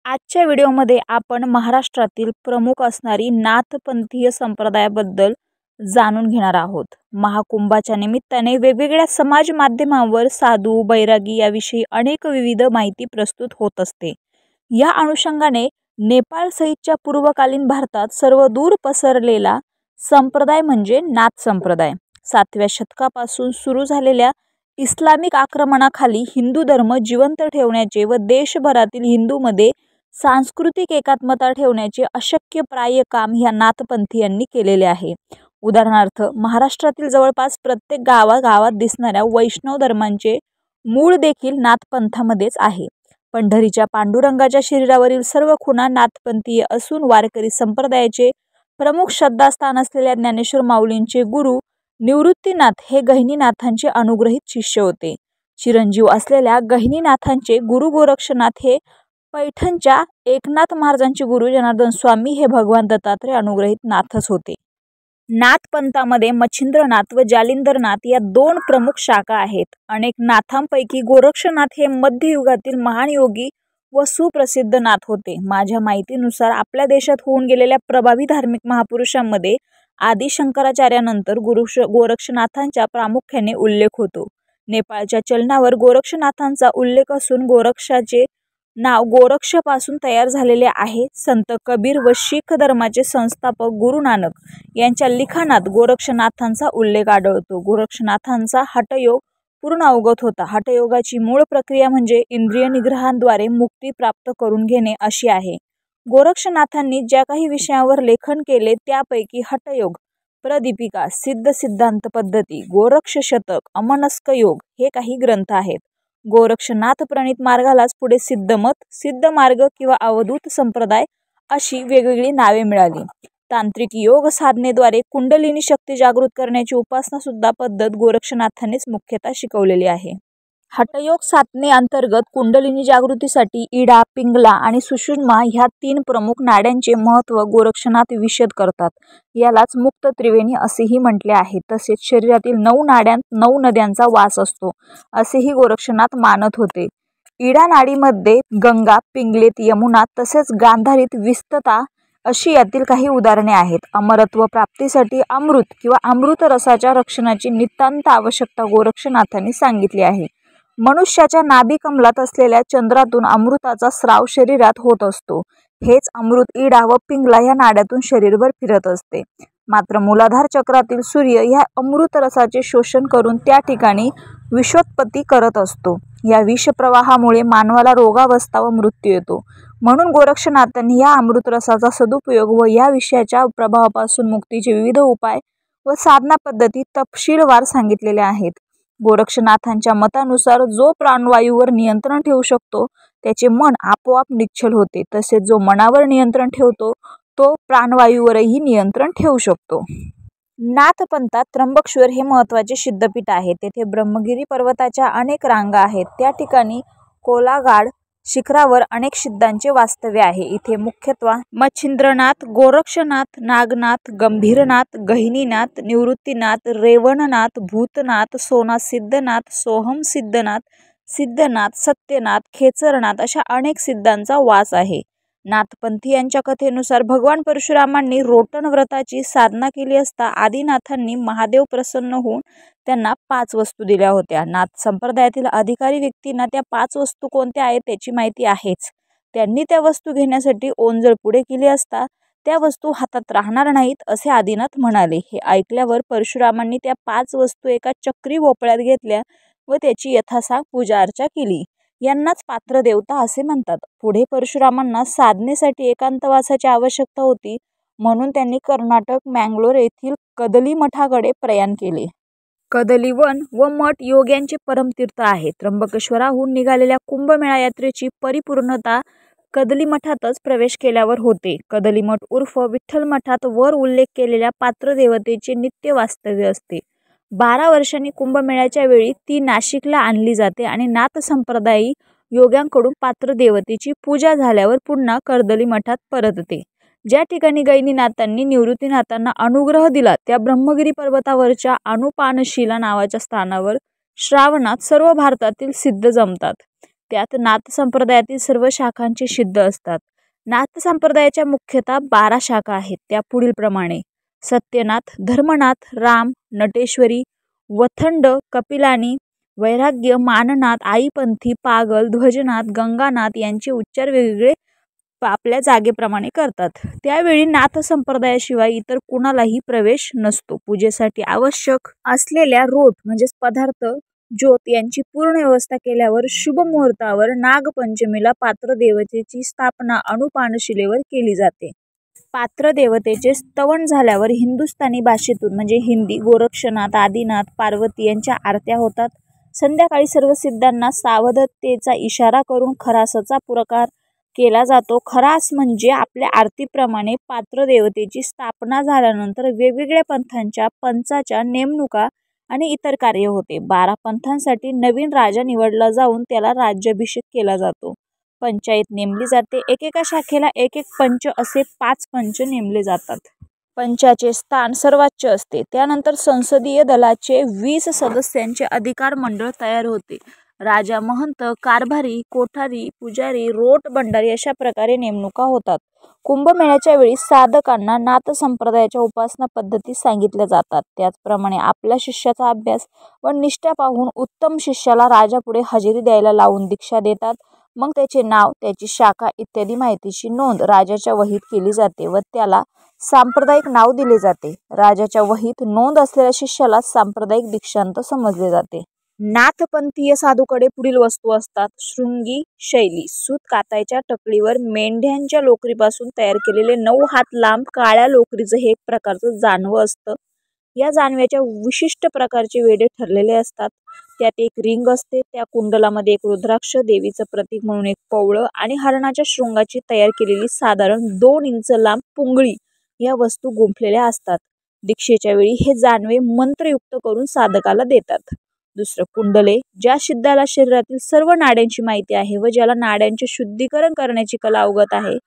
आजच्या व्हिडिओमध्ये आपण महाराष्ट्रातील प्रमुख असणारी नाथपंथीय संप्रदायाबद्दल जाणून घेणार आहोत। महाकुंभाच्या निमित्ताने वेगवेगळ्या समाज माध्यमांवर साधू बैरागी याविषयी अनेक विविध माहिती प्रस्तुत होत असते। या अनुषंगाने नेपाळ सहितच्या पूर्वकालीन भारतात सर्वदूर पसरलेला संप्रदाय म्हणजे नाथ संप्रदाय। 7व्या शतकापासून सुरू झालेल्या इस्लामिक आक्रमणाखाली हिंदू धर्म जिवंत ठेवण्याचे व देशभरातील हिंदूंमध्ये सांस्कृतिक एकात्मता ठेवण्याचे अशक्यप्राय काम ह्या नाथपंथीयांनी केलेले आहे। उदाहरणार्थ महाराष्ट्रातील जवळपास प्रत्येक गावागावात दिसणाऱ्या वैष्णव धर्मांचे मूळ देखील नाथपंथामध्येच आहे। पंढरीच्या पांडुरंगाच्या शरीरावरील सर्व खुणा नाथपंथीय असून वारकरी संप्रदायाचे प्रमुख श्रद्धास्थान असलेल्या ज्ञानेश्वर माऊलींचे गुरु निवृत्तीनाथ हे गहिनीनाथांचे अनुग्रहित शिष्य होते। चिरंजीव असलेल्या गहिनीनाथांचे गुरु गोरक्षनाथ हे पैठणच्या एकनाथ महाराजांचे गुरु जनार्दन स्वामी हे भगवान दत्तात्रय अनुग्रहित नाथच होते। नाथपंथामध्ये मच्छिंद्रनाथ व जालिंदरनाथ या दोन प्रमुख शाखा आहेत। अनेक नाथांपैकी गोरक्षनाथ हे मध्ययुगातील महान योगी व सुप्रसिद्ध नाथ होते। माझ्या माहितीनुसार आपल्या देशात होऊन गेलेल्या प्रभावी धार्मिक महापुरुषांमध्ये आदि शंकराचार्यानंतर गोरक्षनाथांचा प्रामुख्याने उल्लेख होतो। नेपाळच्या चलनावर गोरक्षनाथांचा उल्लेख असून गोरक्षाचे नाव गोरक्षपासून तयार झालेले आहे। संत कबीर व शीख धर्माचे संस्थापक गुरु नानक यांच्या लिखाणात गोरक्षनाथांचा उल्लेख आढळतो। गोरक्षनाथांचा हठयोग पूर्ण अवगत होता। हठयोगाची मूळ प्रक्रिया म्हणजे इंद्रिय निग्रहाद्वारे मुक्ती प्राप्त करून घेणे अशी आहे। गोरक्षनाथांनी ज्या काही विषयांवर लेखन केले त्यापैकी हठयोग, प्रदीपिका, सिद्ध सिद्धांत पद्धती, गोरक्ष शतक, अमनस्क योग हे काही ग्रंथ आहेत। गोरक्षनाथ प्रणित मार्गालाच पुढे सिद्धमत, सिद्ध मार्ग किंवा अवधूत संप्रदाय अशी वेगवेगळी नावे मिळाली। तांत्रिक योग साधनेद्वारे कुंडलिनी शक्ती जागृत करण्याची उपासना सुद्धा पद्धत गोरक्षनाथांनीच मुख्यतः शिकवलेली आहे। हठयोग साधने अंतर्गत कुंडलिनी जागृतीसाठी इडा, पिंगला आणि सुषुम्ना ह्या तीन प्रमुख नाड्यांचे महत्त्व गोरक्षनाथ विशद करतात। यालाच मुक्त त्रिवेणी असेही म्हटले आहे। तसेच शरीरातील 9 नाड्यांत 9 नद्यांचा वास असतो असेही गोरक्षनाथ मानत होते। इडा नाडीमध्ये गंगा, पिंगलेत यमुना तसेच गांधारीत विस्तता अशी यातील काही उदाहरणे आहेत। अमरत्व प्राप्तीसाठी अमृत किंवा अमृत रसाच्या रक्षणाची नितांत आवश्यकता गोरक्षनाथांनी सांगितली आहे। मनुष्याच्या नाभिकमलात असलेल्या चंद्रातून अमृताचा स्राव शरीरात होत असतो। हेच अमृत इडा व पिंगला या नाड्यातून शरीरभर फिरत असते। मात्र मूलाधार चक्रातील सूर्य ह्या अमृत रसाचे शोषण करून त्या ठिकाणी विषोत्पत्ती करत असतो। या विषप्रवाहामुळे मानवाला रोगावस्था व मृत्यू येतो। म्हणून गोरक्षनाथांनी या अमृत रसाचा सदुपयोग व या विषयाच्या प्रभावापासून मुक्तीचे विविध उपाय व साधना पद्धती तपशीलवार सांगितलेल्या आहेत। गोरक्षनाथांच्या मतानुसार जो प्राणवायूवर नियंत्रण ठेवू शकतो त्याचे मन आपोआप निश्चल होते। तसेच जो मनावर नियंत्रण ठेवतो तो प्राणवायूवरही नियंत्रण ठेवू शकतो। नाथपंथात त्र्यंबकेश्वर हे महत्त्वाचे सिद्धपीठ आहे। तेथे ब्रह्मगिरी पर्वताच्या अनेक रांगा आहेत। त्या ठिकाणी कोलागाड शिखरावर अनेक सिद्धांचे वास्तव्य आहे। इथे मुख्यत्वे मच्छिंद्रनाथ, गोरक्षनाथ, नागनाथ, गंभीरनाथ, गहिनीनाथ, निवृत्तीनाथ, रेवणनाथ, भूतनाथ, सोनासिद्धनाथ, सोहम सिद्धनाथ, सिद्धनाथ, सत्यनाथ, खेचरनाथ अशा अनेक सिद्धांचा वास आहे। नाथपंथीयांच्या कथेनुसार भगवान परशुरामांनी रोटण व्रताची साधना केली असता आदिनाथांनी महादेव प्रसन्न होऊन त्यांना 5 वस्तू दिल्या होत्या। नाथ संप्रदायातील अधिकारी व्यक्तींना त्या 5 वस्तू कोणत्या आहेत त्याची माहिती आहेच। त्यांनी त्या वस्तू घेण्यासाठी ओंजळ पुढे केली असता त्या वस्तू हातात राहणार नाहीत असे आदिनाथ म्हणाले। हे ऐकल्यावर परशुरामांनी त्या 5 वस्तू एका चक्री भोपळ्यात घेतल्या व त्याची यथासांग पूजा अर्चा केली। यांनाच पात्र देवता असे म्हणतात। पुढे परशुरामांना साधनेसाठी एकांतवासाची आवश्यकता होती म्हणून त्यांनी कर्नाटक मँगलोर येथील कदली मठाकडे प्रयाण केले। कदलीवन व मठ योग्यांचे परमतीर्थ आहे। त्र्यंबकेश्वराहून निघालेल्या कुंभमेळा यात्रेची परिपूर्णता कदली मठातच प्रवेश केल्यावर होते। कदली मठ उर्फ विठ्ठल मठात वर उल्लेख केलेल्या पात्र देवतेचे नित्य वास्तव्य असते। 12 वर्षांनी कुंभमेळ्याच्या वेळी ती नाशिकला आणली जाते आणि नाथ संप्रदायी योग्यांकडून पात्र देवतेची पूजा झाल्यावर पुन्हा कदली मठात परतते। ज्या ठिकाणी गहिनीनाथांनी निवृत्तीनाथांना अनुग्रह दिला त्या ब्रह्मगिरी पर्वतावरच्या अनुपानशिला नावाच्या स्थानावर श्रावणात सर्व भारतातील सिद्ध जमतात। त्यात नाथ संप्रदायातील सर्व शाखांचे सिद्ध असतात. नाथ संप्रदायाच्या मुख्यतः 12 शाखा आहेत. त्या पुढील प्रमाणे: सत्यनाथ, धर्मनाथ, राम, नटेश्वरी, वथंड, कपिलानी, वैराग्य, माननाथ, आईपंथी, पागल, ध्वजनाथ, गंगानाथ यांचे उच्चार वेगवेगळे आपल्या जागेप्रमाणे करतात. त्यावेळी नाथ संप्रदायाशिवाय इतर कुणालाही प्रवेश नसतो. पूजेसाठी आवश्यक असलेल्या रोट म्हणजेच पदार्थ, ज्योत यांची पूर्ण व्यवस्था केल्यावर शुभ मुहूर्तावर नागपंचमीला पात्रदेवतेची स्थापना अनुपानशिलेवर केली जाते. पात्रदेवतेचे स्तवन झाल्यावर हिंदुस्थानी भाषेतून म्हणजे हिंदी, गोरक्षनाथ, आदिनाथ, पार्वती यांच्या आरत्या होतात. संध्याकाळी सर्व सिद्धांना सावधतेचा इशारा करून खरासाचा पुरकार केला जातो. खरास म्हणजे आपल्या आरतीप्रमाणे पात्रदेवतेची स्थापना झाल्यानंतर वेगवेगळ्या पंथांच्या पंचाच्या नेमणुका आणि इतर कार्य होते. 12 पंथांसाठी नवीन राजा निवडला जाऊन त्याला राज्याभिषेक केला जातो. पंचायत नेमली जाते. एकेका शाखेला एक पंच असे 5 पंच नेमले जातात. पंचाचे स्थान सर्वोच्च असते. त्यानंतर संसदीय दलाचे 20 सदस्यांचे अधिकार मंडळ तयार होते. राजा, महंत, कारभारी, कोठारी, पुजारी, रोट, भंडारी अशा प्रकारे नेमणुका होतात. कुंभमेळ्याच्या वेळी साधकांना नाथ संप्रदायाच्या उपासना पद्धती सांगितल्या जातात. त्याचप्रमाणे आपल्या शिष्याचा अभ्यास व निष्ठा पाहून उत्तम शिष्याला राजापुढे हजेरी द्यायला लावून दीक्षा देतात. मग त्याचे नाव, त्याची शाखा इत्यादी माहितीची नोंद राजाच्या वहीत केली जाते व त्याला सांप्रदायिक नाव दिले जाते. राजाच्या वहीत नोंद असलेल्या शिष्याला सांप्रदायिक दीक्षांत समजले जाते. नाथपंथीय साधूकडे पुढील वस्तू असतात. शृंगी शैली: सूत कातायच्या टकलीवर मेंढ्यांच्या लोकरीपासून तयार केलेले 9 हात लांब काळ्या लोकरीचं हे एक प्रकारचं जानवं असतं. या जानव्याच्या विशिष्ट प्रकारचे वेढे ठरलेले असतात. त्यात एक रिंग असते. त्या कुंडलामध्ये एक रुद्राक्ष, देवीचं प्रतीक म्हणून एक पवळं आणि हरणाच्या शृंगाची तयार केलेली साधारण 2 इंच लांब पुंगळी या वस्तू गुंफलेल्या असतात. दीक्षेच्या वेळी हे जानवे मंत्रयुक्त करून साधकाला देतात. दुसरं, कुंडले: ज्या सिद्धाला शरीरातील सर्व नाड्यांची माहिती आहे व ज्याला नाड्यांचे शुद्धीकरण करण्याची कला अवगत आहे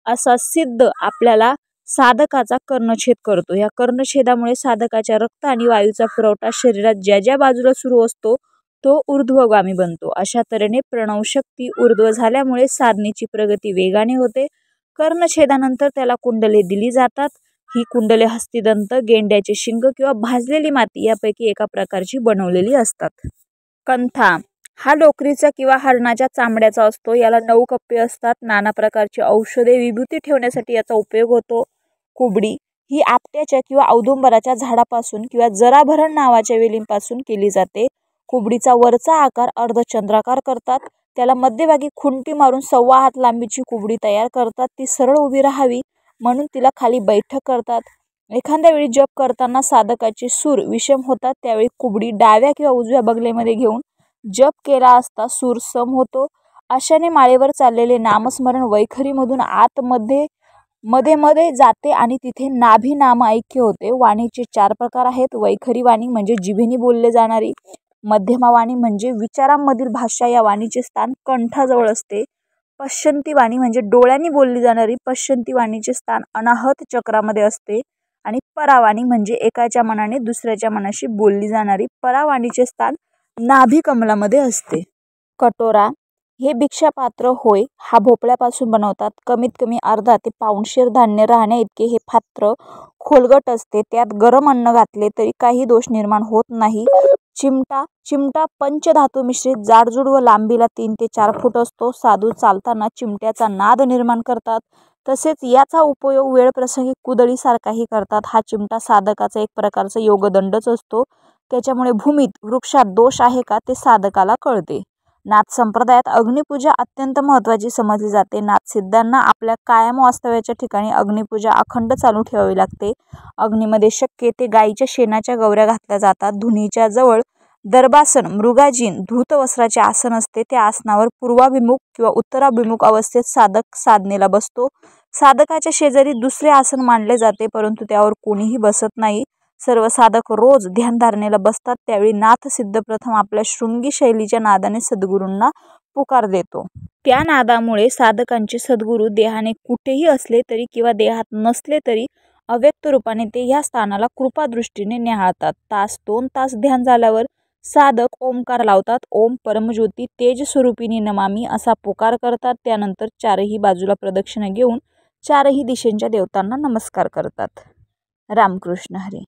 असा सिद्ध आपल्याला साधकाचा कर्णछेद करतो. या कर्णछेदामुळे साधकाच्या रक्त आणि वायूचा पुरवठा शरीरात ज्या ज्या बाजूला सुरू असतो तो ऊर्ध्वगामी बनतो. अशा तऱ्हेने प्रणवशक्ती ऊर्ध्व झाल्यामुळे साधनेची प्रगती वेगाने होते. कर्णछेदानंतर त्याला कुंडले दिली जातात. ही कुंडले हस्तिदंत, गेंड्याचे शिंग किंवा भाजलेली माती यापैकी एका प्रकारची बनवलेली असतात. कंथा हा लोकरीचा किंवा हरणाच्या चामड्याचा असतो. याला 9 कप्पे असतात. नाना प्रकारची औषधे, विभूती ठेवण्यासाठी याचा उपयोग होतो. कुबडी ही आपट्याच्या किंवा औदुंबराच्या झाडापासून किंवा जराभरण नावाच्या वेलींपासून केली जाते. कुबडीचा वरचा आकार अर्धचंद्राकार करतात. त्याला मध्यभागी खुंटी मारून 1.25 हात लांबीची कुबडी तयार करतात. ती सरळ उभी राहावी म्हणून तिला खाली बैठक करतात. एखाद्या वेळी जप करताना साधकाचे सूर विषम होतात. त्यावेळी कुबडी डाव्या किंवा उजव्या बगलेमध्ये घेऊन जप केला असता सूर सम होतो. अशाने माळेवर चाललेले नामस्मरण वैखरीमधून आतमध्ये मध्ये जाते आणि तिथे नाभी नाम ऐक्य होते. वाणीचे 4 प्रकार आहेत. वैखरी वाणी म्हणजे जिभेने बोलले जाणारी. मध्यमा वाणी म्हणजे विचारांमधील भाषा. या वाणीचे स्थान कंठाजवळ असते. पश्चंती वाणी म्हणजे डोळ्यांनी बोलली जाणारी. पश्चंती वाणीचे स्थान अनाहत चक्रामध्ये असते. आणि परावाणी म्हणजे एकाच्या मनाने दुसऱ्याच्या मनाशी बोलली जाणारी. परावाणीचे स्थान नाभी कमलामध्ये असते. कटोरा हे भिक्षापात्र होय. हा भोपळ्यापासून बनवतात. कमीत कमी अर्धा ते पाऊणशेर धान्य राहण्या इतके हे पात्र खोलगट असते. त्यात गरम अन्न घातले तरी काही दोष निर्माण होत नाही. चिमटा पंचधातू मिश्रित, जाडजूड व लांबीला 3 ते 4 फूट असतो. साधू चालताना चिमट्याचा नाद निर्माण करतात. तसेच याचा उपयोग वेळप्रसंगी कुदळीसारखाही करतात. हा चिमटा साधकाचा एक प्रकारचा योगदंडच असतो. त्याच्यामुळे भूमीत, वृक्षात दोष आहे का ते साधकाला कळते. नाथ संप्रदायात अग्निपूजा अत्यंत महत्त्वाची समजली जाते. नाथसिद्धांना आपल्या कायम वास्तव्याच्या ठिकाणी अग्निपूजा अखंड चालू ठेवावी लागते. अग्नीमध्ये शक्य ते गायीच्या शेणाच्या गवऱ्या घातल्या जातात. धुनीच्या जवळ दर्भासन, मृगाजीन, धूत वस्त्राचे आसन असते. त्या आसनावर पूर्वाभिमुख किंवा उत्तराभिमुख अवस्थेत साधक साधनेला बसतो. साधकाच्या शेजारी दुसरे आसन मांडले जाते, परंतु त्यावर कोणीही बसत नाही. सर्व साधक रोज ध्यानधारणेला बसतात. त्यावेळी नाथसिद्ध प्रथम आपल्या शृंगी शैलीच्या नादाने सद्गुरूंना पुकार देतो. त्या नादामुळे साधकांचे सद्गुरू देहाने कुठेही असले तरी किंवा देहात नसले तरी अव्यक्त रूपाने ते ह्या स्थानाला कृपादृष्टीने न्याहाळतात. 1-2 तास ध्यान झाल्यावर साधक ओमकार लावतात. ओम परमज्योती तेज स्वरूपिणी नमामि असा पुकार करतात. त्यानंतर चारही बाजूला प्रदक्षिणा घेऊन चारही दिशेच्या देवतांना नमस्कार करतात. रामकृष्ण हरी.